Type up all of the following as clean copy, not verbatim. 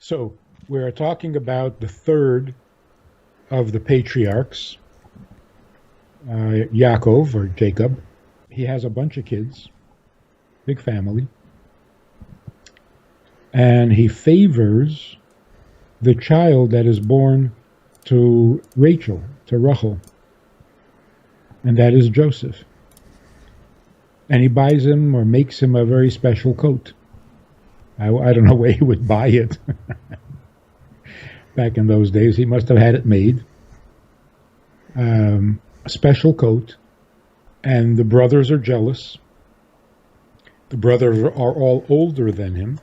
So we're talking about the third of the patriarchs, Yaakov or Jacob. He has a bunch of kids, big family, and he favors the child that is born to Rachel, to Rachel, and that is Joseph. And he buys him or makes him a very special coat. I don't know where he would buy it. Back in those days, he must have had it made. A special coat. And the brothers are jealous. The brothers are all older than him.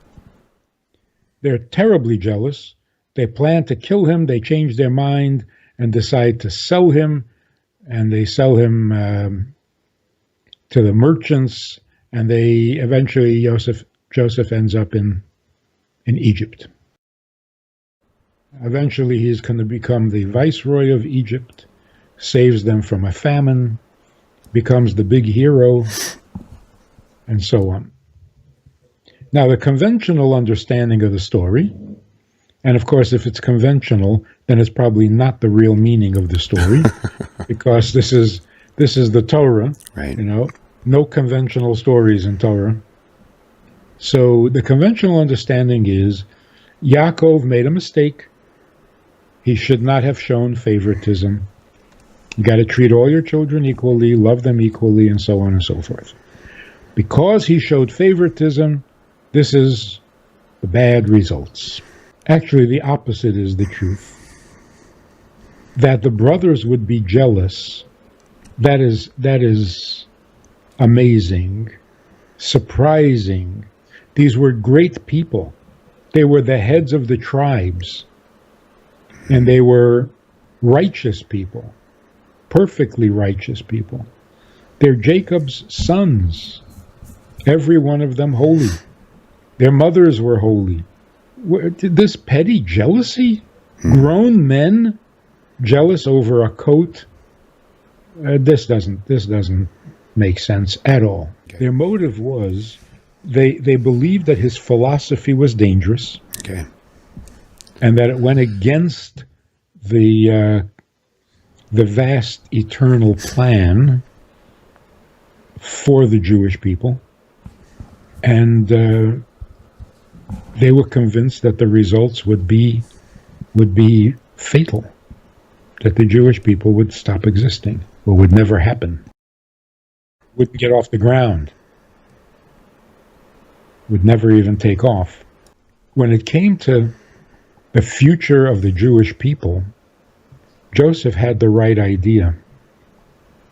They're terribly jealous. They plan to kill him. They change their mind and decide to sell him. And they sell him to the merchants. And they eventually, Joseph ends up in Egypt. Eventually, he's going to become the viceroy of Egypt, saves them from a famine, becomes the big hero, and so on. Now, the conventional understanding of the story, and of course, if it's conventional, then it's probably not the real meaning of the story, because this is the Torah, right? No conventional stories in Torah. So the conventional understanding is Yaakov made a mistake. He should not have shown favoritism. You got to treat all your children equally, love them equally, and so on and so forth. Because he showed favoritism, this is the bad results. Actually, the opposite is the truth. That the brothers would be jealous, that is amazing, surprising. These were great people. They were the heads of the tribes. And they were righteous people, perfectly righteous people. They're Jacob's sons, every one of them holy. Their mothers were holy. This petty jealousy? Grown men jealous over a coat? This doesn't make sense at all. Okay. Their motive was they believed that his philosophy was dangerous. Okay. And that it went against the vast eternal plan for the Jewish people. And they were convinced that the results would be fatal, that the Jewish people would stop existing, or would never happen, wouldn't get off the ground, would never even take off. When it came to the future of the Jewish people, Joseph had the right idea,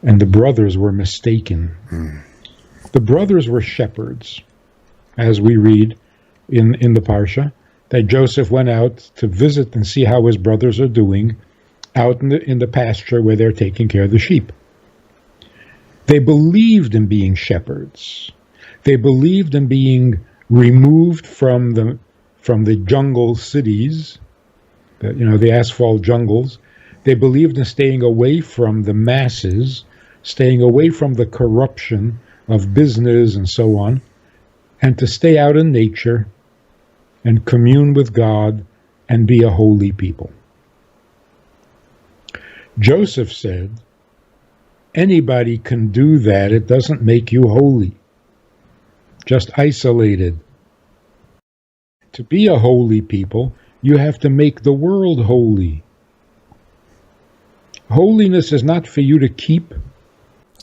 and the brothers were mistaken. The brothers were shepherds, as we read in the Parsha, that Joseph went out to visit and see how his brothers are doing out in the pasture where they're taking care of the sheep. They believed in being shepherds. They believed in being removed from the jungle cities, the asphalt jungles. They believed in staying away from the masses, staying away from the corruption of business and so on, and to stay out in nature and commune with God and be a holy people. Joseph said, anybody can do that. It doesn't make you holy. Just isolated. To be a holy people, you have to make the world holy. Holiness is not for you to keep.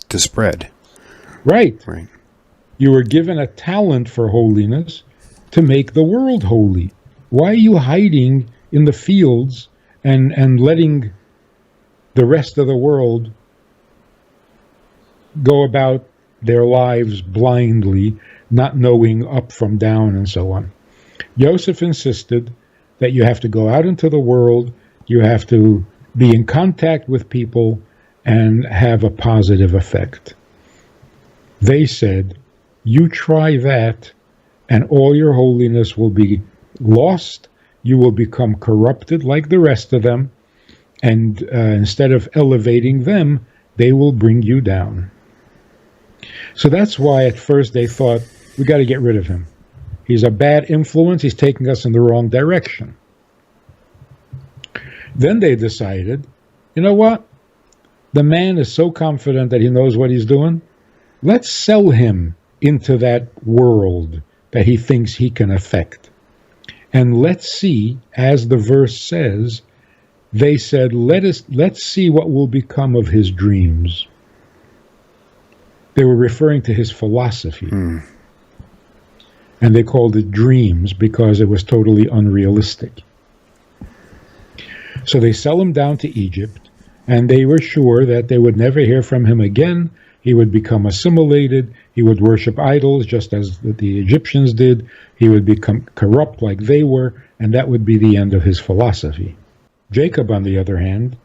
To spread. Right. Right. You were given a talent for holiness to make the world holy. Why are you hiding in the fields and letting the rest of the world go about their lives blindly, not knowing up from down and so on? Joseph insisted that you have to go out into the world, you have to be in contact with people and have a positive effect. They said, you try that and all your holiness will be lost, you will become corrupted like the rest of them, and instead of elevating them, they will bring you down. So that's why at first they thought, we got to get rid of him. He's a bad influence. He's taking us in the wrong direction. Then they decided, you know what? The man is so confident that he knows what he's doing. Let's sell him into that world that he thinks he can affect. And let's see, as the verse says, they said, let's see what will become of his dreams. They were referring to his philosophy. And they called it dreams because it was totally unrealistic. So they sell him down to Egypt, and they were sure that they would never hear from him again. He would become assimilated. He would worship idols just as the Egyptians did. He would become corrupt like they were, and that would be the end of his philosophy. Jacob, on the other hand,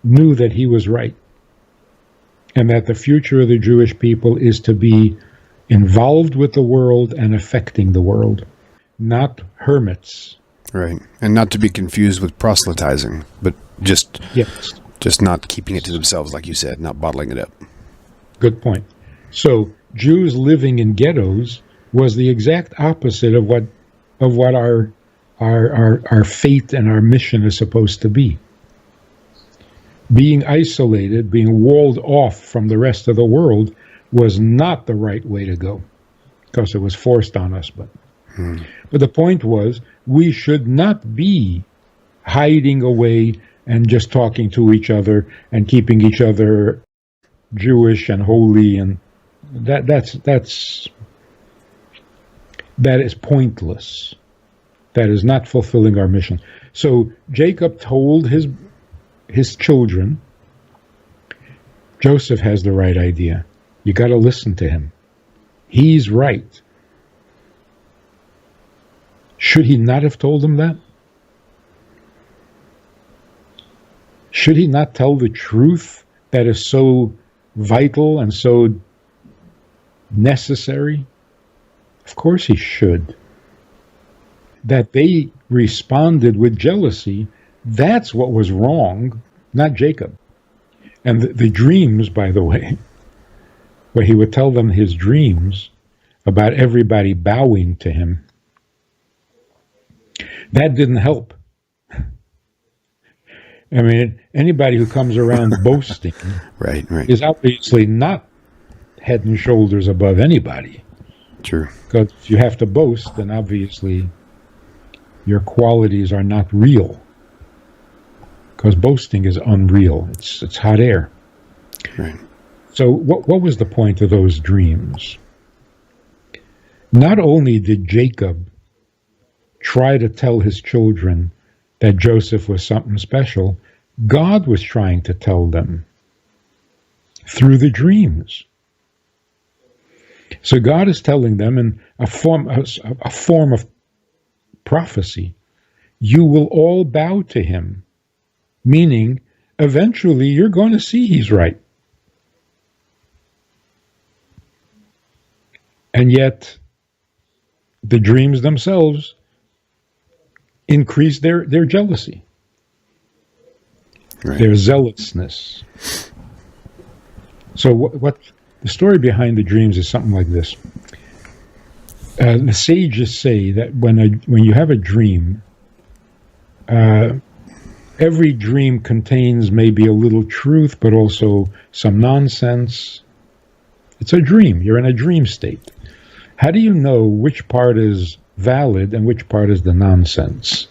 knew that he was right, and that the future of the Jewish people is to be involved with the world and affecting the world, not hermits. Right. And not to be confused with proselytizing, but just not keeping it to themselves, like you said, not bottling it up. Good point. So Jews living in ghettos was the exact opposite of what our fate and our mission is supposed to be. Being isolated, being walled off from the rest of the world was not the right way to go, because it was forced on us. But the point was, we should not be hiding away and just talking to each other and keeping each other Jewish and holy, and that is pointless. That is not fulfilling our mission. So Jacob told his children, Joseph has the right idea. You got to listen to him. He's right. Should he not have told them that? Should he not tell the truth that is so vital and so necessary? Of course he should. That they responded with jealousy, that's what was wrong, not Jacob. And the dreams, by the way, where he would tell them his dreams about everybody bowing to him, that didn't help. I mean, anybody who comes around boasting right. is obviously not head and shoulders above anybody. True. Because if you have to boast, then obviously your qualities are not real. Because boasting is unreal. It's hot air. Right. So what was the point of those dreams? Not only did Jacob try to tell his children that Joseph was something special, God was trying to tell them through the dreams. So God is telling them in a form of prophecy, you will all bow to him, meaning eventually you're going to see he's right. And yet the dreams themselves increase their jealousy, right. Their zealousness. So what the story behind the dreams is something like this. The sages say that when you have a dream, every dream contains maybe a little truth, but also some nonsense. It's a dream. You're in a dream state. How do you know which part is valid and which part is the nonsense?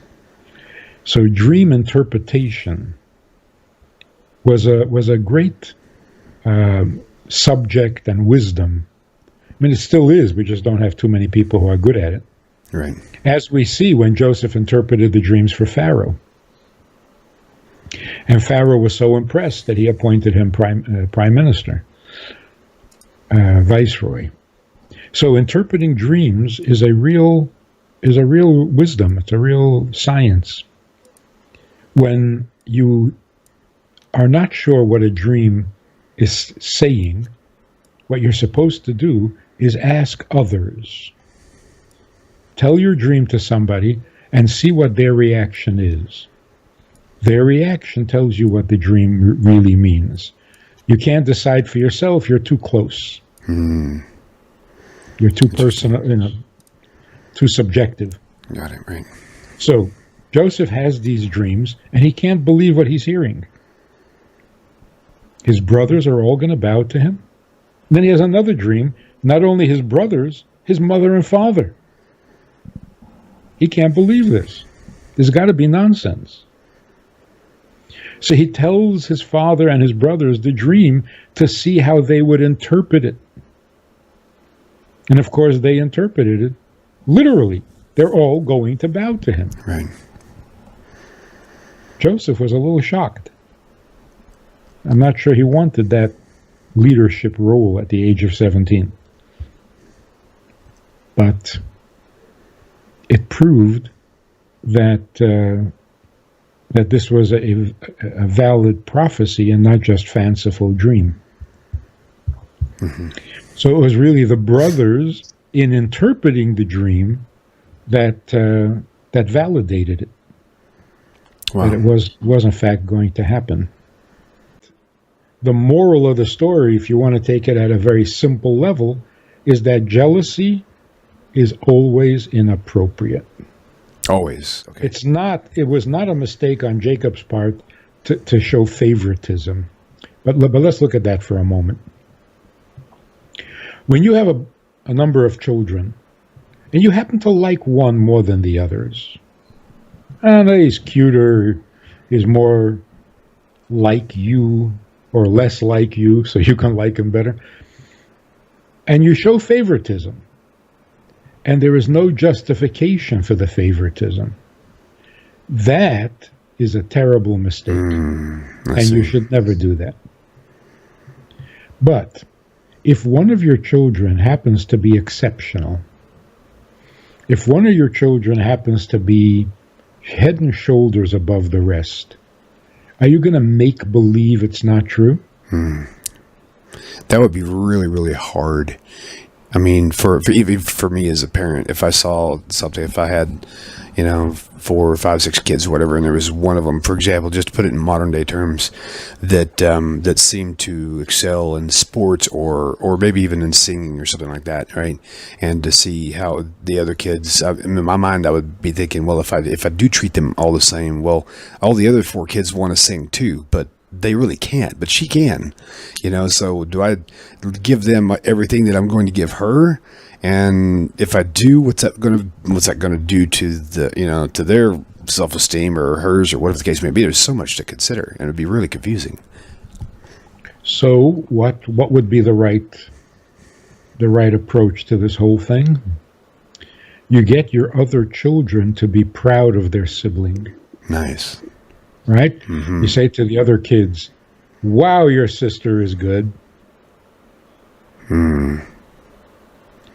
So dream interpretation was a great subject and wisdom. I mean, it still is. We just don't have too many people who are good at it. Right. As we see when Joseph interpreted the dreams for Pharaoh. And Pharaoh was so impressed that he appointed him prime minister, viceroy. So interpreting dreams is a real wisdom. It's a real science. When you are not sure what a dream is saying, what you're supposed to do is ask others. Tell your dream to somebody and see what their reaction is. Their reaction tells you what the dream really means. You can't decide for yourself. You're too close. You're too personal. too subjective. Got it, right. So Joseph has these dreams, and he can't believe what he's hearing. His brothers are all going to bow to him. Then he has another dream, not only his brothers, his mother and father. He can't believe this. There's got to be nonsense. So he tells his father and his brothers the dream to see how they would interpret it. And of course, they interpreted it literally. They're all going to bow to him. Right. Joseph was a little shocked. I'm not sure he wanted that leadership role at the age of 17. But it proved that that this was a valid prophecy and not just fanciful dream. Mm-hmm. So it was really the brothers in interpreting the dream that that validated it. Wow. That it was in fact going to happen. The moral of the story, if you want to take it at a very simple level, is that jealousy is always inappropriate. Always. Okay. It was not a mistake on Jacob's part to show favoritism. But let's look at that for a moment. When you have a number of children, and you happen to like one more than the others, and he's cuter, he's more like you, or less like you, so you can like him better, and you show favoritism, and there is no justification for the favoritism, that is a terrible mistake, and you should never do that. But if one of your children happens to be exceptional, if one of your children happens to be head and shoulders above the rest, are you going to make believe it's not true? That would be really, really hard. I mean, for even for me as a parent, if I saw something, if I had, 4 or 5, 6 kids or whatever, and there was one of them, for example, just to put it in modern day terms, that seemed to excel in sports or maybe even in singing or something like that, right? And to see how the other kids, in my mind, I would be thinking, well, if I do treat them all the same, well, all the other 4 kids want to sing too, but they really can't, but she can, so do I give them everything that I'm going to give her? And if I do, what's that going to do to the, to their self-esteem or hers or whatever the case may be? There's so much to consider, and it'd be really confusing. So what would be the right approach to this whole thing? You get your other children to be proud of their sibling. Nice. Right? Mm-hmm. You say to the other kids, wow, your sister is good.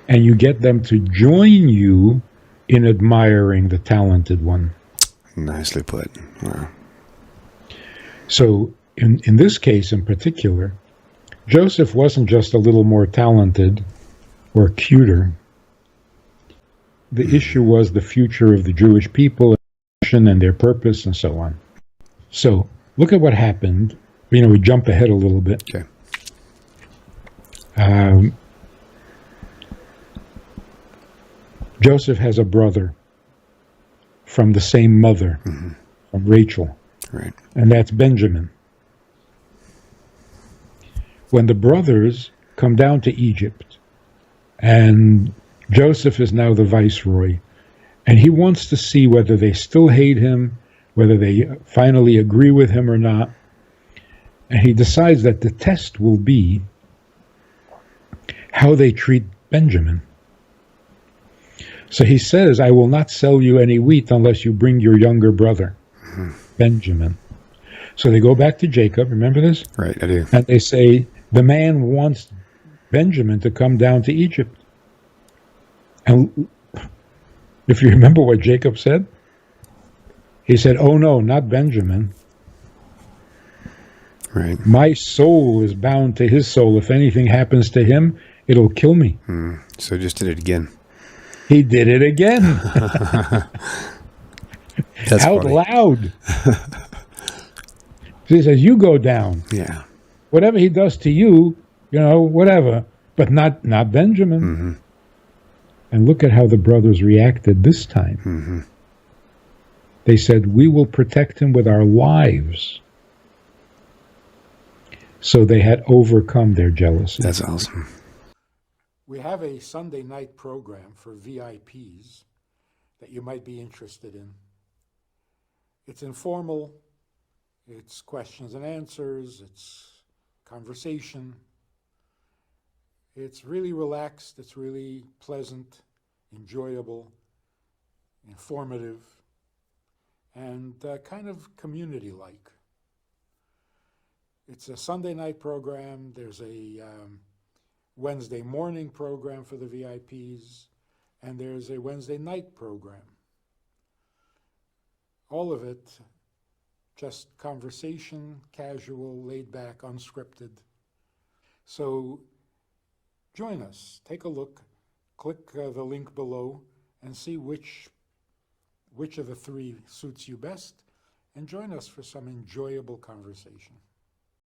And you get them to join you in admiring the talented one. Nicely put. Wow. So in this case in particular, Joseph wasn't just a little more talented or cuter. The issue was the future of the Jewish people and their purpose and so on. So look at what happened. We jump ahead a little bit. Okay. Joseph has a brother from the same mother, from Rachel. Right. And that's Benjamin. When the brothers come down to Egypt, and Joseph is now the viceroy, and he wants to see whether they still hate him, whether they finally agree with him or not. And he decides that the test will be how they treat Benjamin. So he says, I will not sell you any wheat unless you bring your younger brother, Benjamin. So they go back to Jacob, remember this? Right, I do. And they say, the man wants Benjamin to come down to Egypt. And if you remember what Jacob said, he said, oh no, not Benjamin. Right. My soul is bound to his soul. If anything happens to him, it'll kill me. So just did it again. He did it again. That's out funny. Loud. So he says, you go down. Yeah. Whatever he does to you, whatever, but not Benjamin. And look at how the brothers reacted this time. Mm-hmm. They said, we will protect him with our lives. So they had overcome their jealousy. That's awesome. We have a Sunday night program for VIPs that you might be interested in. It's informal, it's questions and answers, it's conversation. It's really relaxed, it's really pleasant, enjoyable, informative, and kind of community-like. It's a Sunday night program. There's a Wednesday morning program for the VIPs, and there's a Wednesday night program. All of it just conversation, casual, laid back, unscripted. So join us, take a look, click the link below, and see which of the three suits you best, and join us for some enjoyable conversation.